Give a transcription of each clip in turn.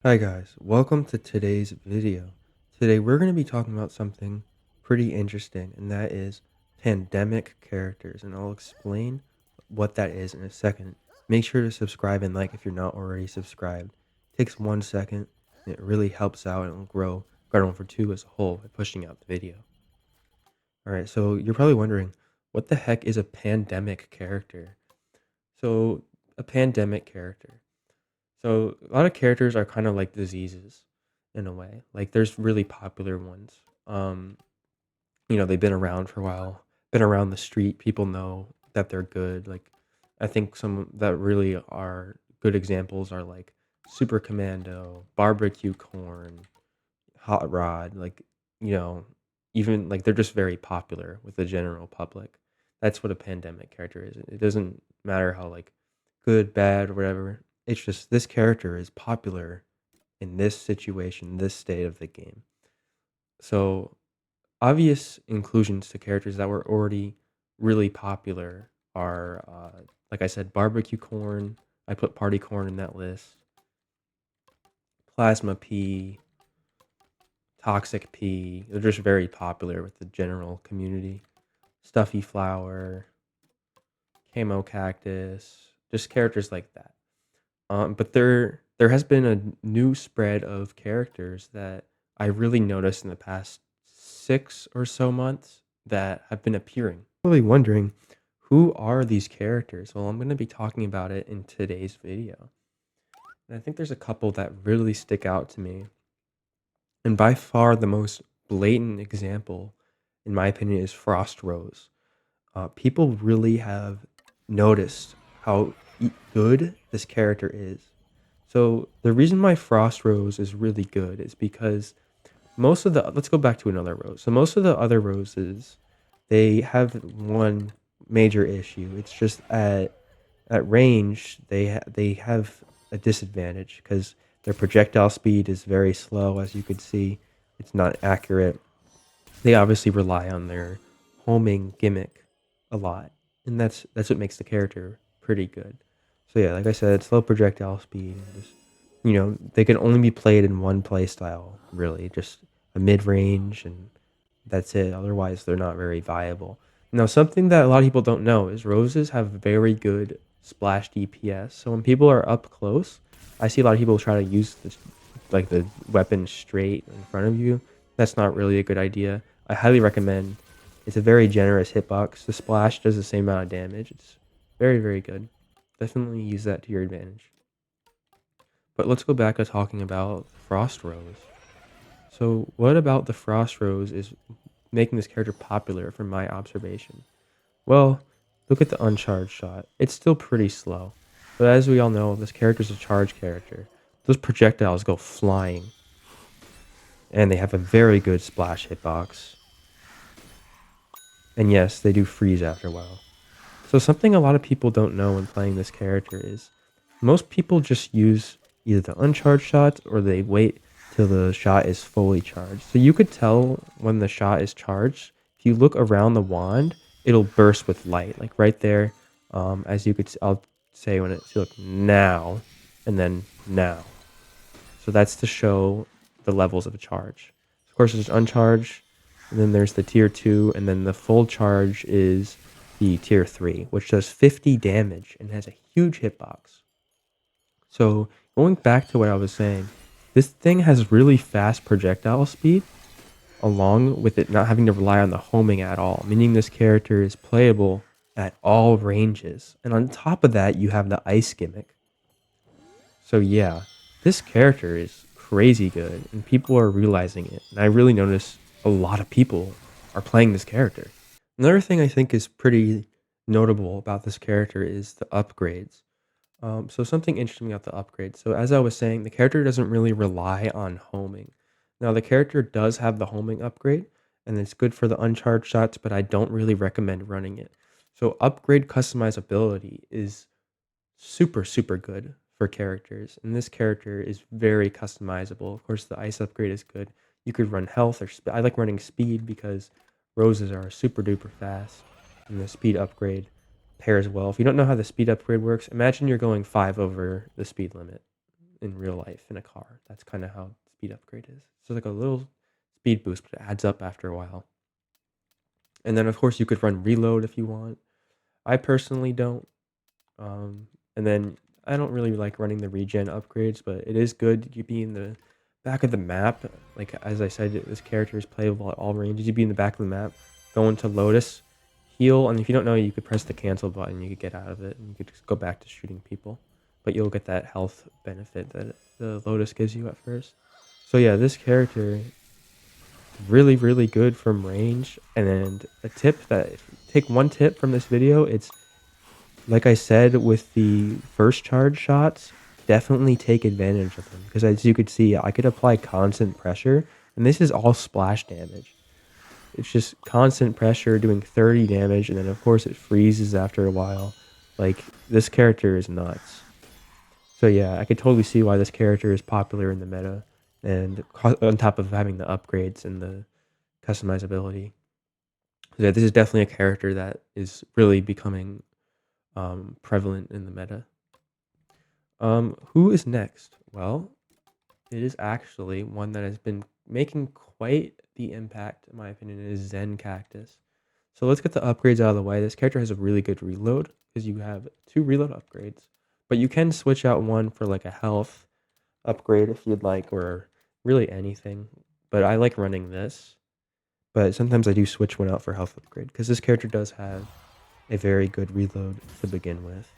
Hi guys, welcome to today's video. Today we're going to be talking about something pretty interesting, and that is pandemic characters, and I'll explain what that is in a second. Make sure to subscribe and like if you're not already subscribed. It takes 1 second, and it really helps out and will grow Garden for 2 as a whole by pushing out the video. Alright, so you're probably wondering, what the heck is a pandemic character? So, a pandemic character. So a lot of characters are kind of like diseases in a way. Like there's really popular ones. They've been around for a while, been around the street. People know that they're good. Like I think some that really are good examples are like Super Commando, Barbecue Corn, Hot Rod. You know, even like they're just very popular with the general public. That's what a pandemic character is. It doesn't matter how like good, bad, or whatever. It's just this character is popular in this situation, this state of the game. So obvious inclusions to characters that were already really popular are, like I said, barbecue corn. I put party corn in that list. Plasma pea, toxic pea. They're just very popular with the general community. Stuffy flower, camo cactus, just characters like that. But there has been a new spread of characters that I really noticed in the past 6 or so months that have been appearing. Probably wondering, who are these characters? Well, I'm going to be talking about it in today's video. And I think there's a couple that really stick out to me. And by far the most blatant example, in my opinion, is Frost Rose. People really have noticed how good this character is. So the reason why Frost Rose is really good is because let's go back to another rose. So most of the other roses, they have one major issue. It's just at range they have a disadvantage because their projectile speed is very slow, as you could see. It's not accurate. They obviously rely on their homing gimmick a lot, and that's what makes the character pretty good. So yeah, like I said, slow projectile speed. Just they can only be played in one play style, really, just a mid range, and that's it. Otherwise, they're not very viable. Now, something that a lot of people don't know is roses have very good splash DPS. So when people are up close, I see a lot of people try to use this, like the weapon straight in front of you. That's not really a good idea. I highly recommend. It's a very generous hitbox. The splash does the same amount of damage. It's very, very good. Definitely use that to your advantage. But let's go back to talking about Frost Rose. So what about the Frost Rose is making this character popular from my observation? Well, look at the uncharged shot. It's still pretty slow. But as we all know, this character is a charged character. Those projectiles go flying. And they have a very good splash hitbox. And yes, they do freeze after a while. So something a lot of people don't know when playing this character is most people just use either the uncharged shots or they wait till the shot is fully charged. So you could tell when the shot is charged. If you look around the wand, it'll burst with light, like right there. As you could, I'll say when it's look now, and then now. So that's to show the levels of a charge. Of course, there's uncharged, and then there's the tier 2, and then the full charge is the tier 3, which does 50 damage and has a huge hitbox. So going back to what I was saying, this thing has really fast projectile speed, along with it not having to rely on the homing at all, meaning this character is playable at all ranges. And on top of that, you have the ice gimmick. So yeah, this character is crazy good, and people are realizing it. And I really notice a lot of people are playing this character. Another thing I think is pretty notable about this character is the upgrades. So something interesting about the upgrades. So as I was saying, the character doesn't really rely on homing. Now the character does have the homing upgrade, and it's good for the uncharged shots, but I don't really recommend running it. So upgrade customizability is super, super good for characters, and this character is very customizable. Of course, the ice upgrade is good. You could run health or I like running speed because roses are super duper fast, and the speed upgrade pairs well. If you don't know how the speed upgrade works, imagine you're going 5 over the speed limit. in real life in a car. That's kind of how speed upgrade is. So like a little speed boost, but it adds up after a while. And then of course you could run reload if you want. I personally don't. And then I don't really like running the regen upgrades, but it is good. You'd be in the back of the map. Like as I said, this character is playable at all ranges. You'd be in the back of the map, go into Lotus, heal, and if you don't know, you could press the cancel button. You could get out of it, and you could just go back to shooting people. But you'll get that health benefit that the Lotus gives you at first. So yeah, this character is really, really good from range. And a tip that, take one tip from this video, it's like I said with the first charge shots, definitely take advantage of them. Because as you could see, I could apply constant pressure, and this is all splash damage. It's just constant pressure doing 30 damage, and then of course it freezes after a while. Like, this character is nuts. So yeah, I could totally see why this character is popular in the meta, and on top of having the upgrades and the customizability. So yeah, this is definitely a character that is really becoming prevalent in the meta. Who is next? Well, it is actually one that has been making quite the impact, in my opinion, is Zen Cactus. So let's get the upgrades out of the way. This character has a really good reload because you have 2 reload upgrades, but you can switch out one for like a health upgrade if you'd like, or really anything. But I like running this, but sometimes I do switch one out for health upgrade because this character does have a very good reload to begin with,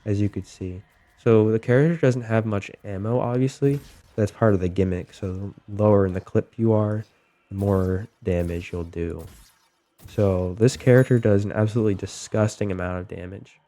as you could see. So the character doesn't have much ammo, obviously. That's part of the gimmick. So the lower in the clip you are, the more damage you'll do. So this character does an absolutely disgusting amount of damage.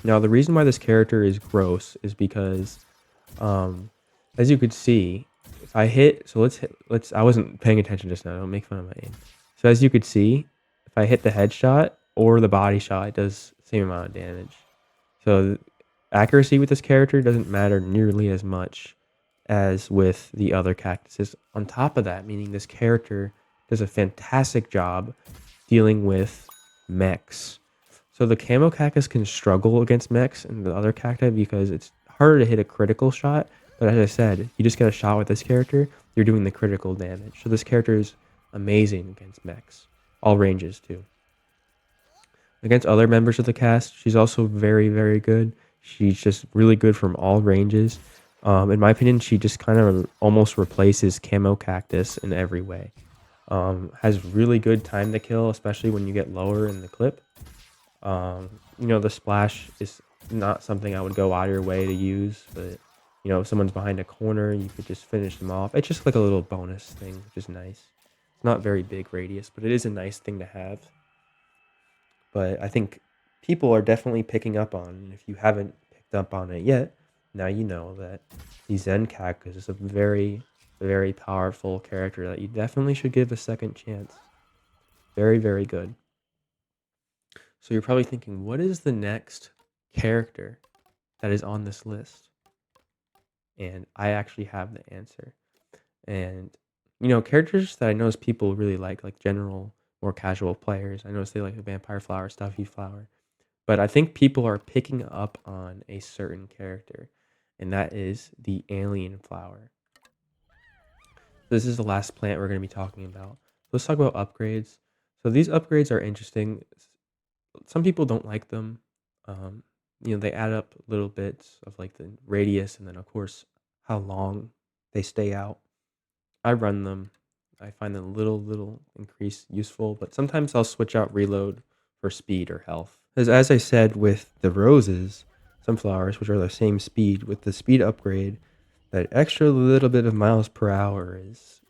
Now the reason why this character is gross is because, as you could see, if I hit, so I wasn't paying attention just now, don't make fun of my aim. So as you could see, if I hit the headshot or the body shot, it does the same amount of damage. So accuracy with this character doesn't matter nearly as much as with the other cactuses. On top of that, meaning this character does a fantastic job dealing with mechs. So the camo cactus can struggle against mechs and the other cacti because it's harder to hit a critical shot. But as I said, you just get a shot with this character, you're doing the critical damage. So this character is amazing against mechs. All ranges too. Against other members of the cast, she's also very, very good. She's just really good from all ranges. In my opinion, she just kind of almost replaces camo cactus in every way. Has really good time to kill, especially when you get lower in the clip. The splash is not something I would go out of your way to use, but if someone's behind a corner, you could just finish them off. It's just like a little bonus thing, which is nice. It's not very big radius, but it is a nice thing to have. But I think people are definitely picking up on, and if you haven't picked up on it yet, now you know that the Zen Cactus is a very, very powerful character that you definitely should give a second chance. Very, very good. So you're probably thinking, what is the next character that is on this list? And I actually have the answer. And, characters that I notice people really like general, more casual players. I notice they like the vampire flower, stuffy flower. But I think people are picking up on a certain character, and that is the alien flower. This is the last plant we're going to be talking about. Let's talk about upgrades. So these upgrades are interesting. Some people don't like them. They add up little bits of like the radius and then of course how long they stay out. I run them. I find them little increase useful, but sometimes I'll switch out reload for speed or health. As I said with the roses, sunflowers, which are the same speed, with the speed upgrade, that extra little bit of miles per hour is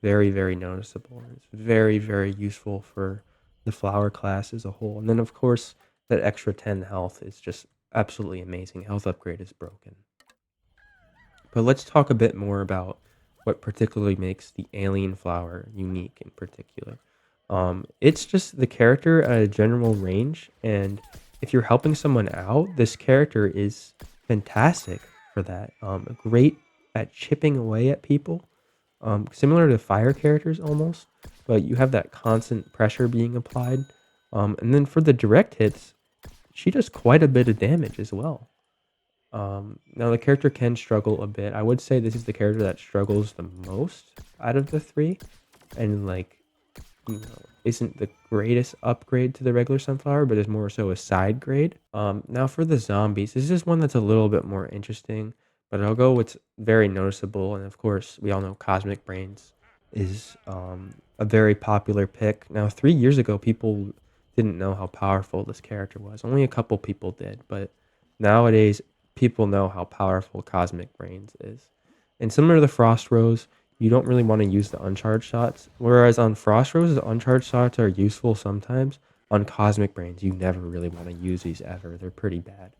very, very noticeable. It's very, very useful for the flower class as a whole. And then of course, that extra 10 health is just absolutely amazing. Health upgrade is broken. But let's talk a bit more about what particularly makes the alien flower unique in particular. It's just the character at a general range, and if you're helping someone out, this character is fantastic for that. Great at chipping away at people, similar to fire characters almost, but you have that constant pressure being applied. And then for the direct hits, she does quite a bit of damage as well. Now the character can struggle a bit. I would say this is the character that struggles the most out of the three, and like, isn't the greatest upgrade to the regular sunflower, but is more so a side grade. Now for the zombies, this is one that's a little bit more interesting, but I'll go what's very noticeable, and of course we all know Cosmic Brains is a very popular pick. Now 3 years ago, people didn't know how powerful this character was. Only a couple people did, but nowadays people know how powerful Cosmic Brains is. And similar to the Frost Rose, you don't really want to use the uncharged shots. Whereas on Frost Rose, the uncharged shots are useful sometimes. On Cosmic Brains, you never really want to use these ever. They're pretty bad.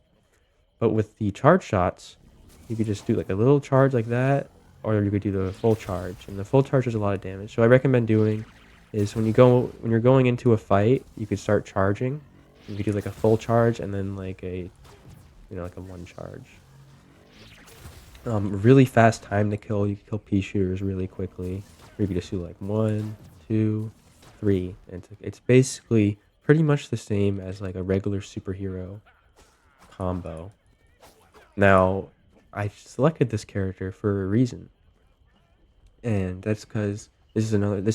But with the charge shots, you could just do like a little charge like that, or you could do the full charge. And the full charge does a lot of damage. So I recommend doing is when you're going into a fight, you could start charging. You could do like a full charge and then like a like a one charge. Really fast time to kill. You can kill peashooters really quickly. Or you can just do like 1, 2, 3, and it's basically pretty much the same as like a regular superhero combo. Now, I selected this character for a reason, and that's because this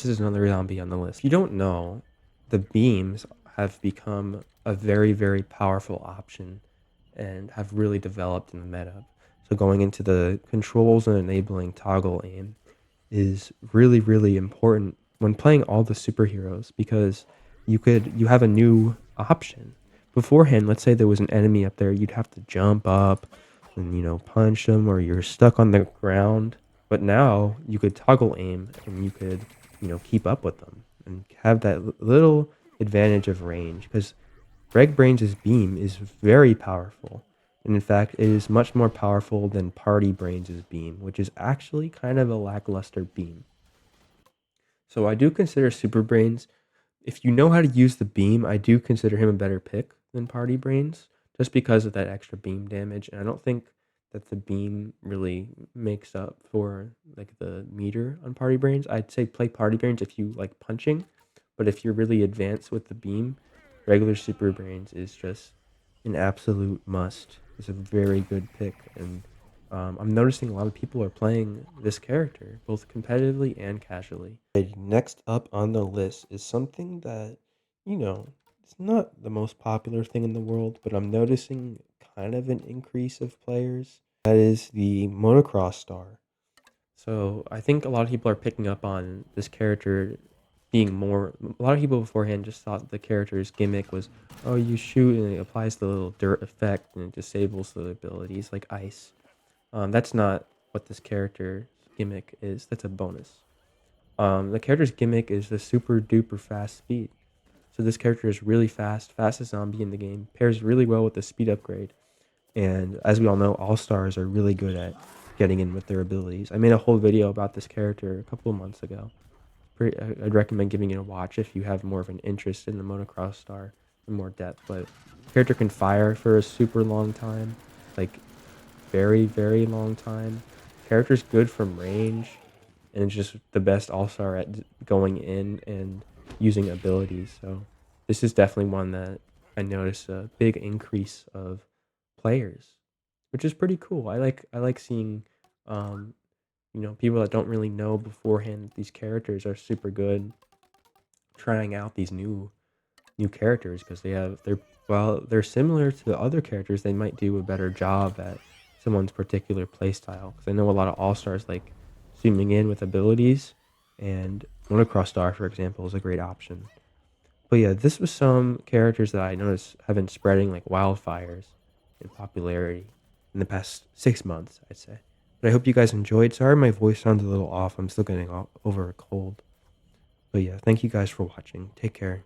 is another zombie on the list. If you don't know, the beams have become a very, very powerful option and have really developed in the meta. So going into the controls and enabling toggle aim is really, really important when playing all the superheroes, because you have a new option. Beforehand, let's say there was an enemy up there, you'd have to jump up and punch them, or you're stuck on the ground. But now you could toggle aim and you could keep up with them and have that little advantage of range, because Greg Brains' beam is very powerful. And in fact, it is much more powerful than Party Brains' beam, which is actually kind of a lackluster beam. So I do consider Super Brains, if you know how to use the beam, I do consider him a better pick than Party Brains, just because of that extra beam damage. And I don't think that the beam really makes up for like the meter on Party Brains. I'd say play Party Brains if you like punching, but if you're really advanced with the beam, regular Super Brains is just an absolute must. It's a very good pick, and I'm noticing a lot of people are playing this character, both competitively and casually. Next up on the list is something that, it's not the most popular thing in the world, but I'm noticing kind of an increase of players. That is the Motocross Star. So I think a lot of people are picking up on this character being more. A lot of people beforehand just thought the character's gimmick was, oh, you shoot and it applies the little dirt effect and it disables the abilities like ice. That's not what this character's gimmick is. That's a bonus. The character's gimmick is the super duper fast speed. So this character is really fast, fastest zombie in the game, pairs really well with the speed upgrade. And as we all know, all stars are really good at getting in with their abilities. I made a whole video about this character a couple of months ago. I'd recommend giving it a watch if you have more of an interest in the Motocross Star in more depth. But the character can fire for a super long time, like very, very long time. Character's good from range, and it's just the best all-star at going in and using abilities. So this is definitely one that I noticed a big increase of players, which is pretty cool. I like seeing people that don't really know beforehand these characters are super good, trying out these new characters, because they're similar to the other characters, they might do a better job at someone's particular playstyle. Because I know a lot of all-stars like zooming in with abilities, and Motocross Star, for example, is a great option. But yeah, this was some characters that I noticed have been spreading like wildfires in popularity in the past 6 months, I'd say. But I hope you guys enjoyed. Sorry my voice sounds a little off. I'm still getting over a cold. But yeah, thank you guys for watching. Take care.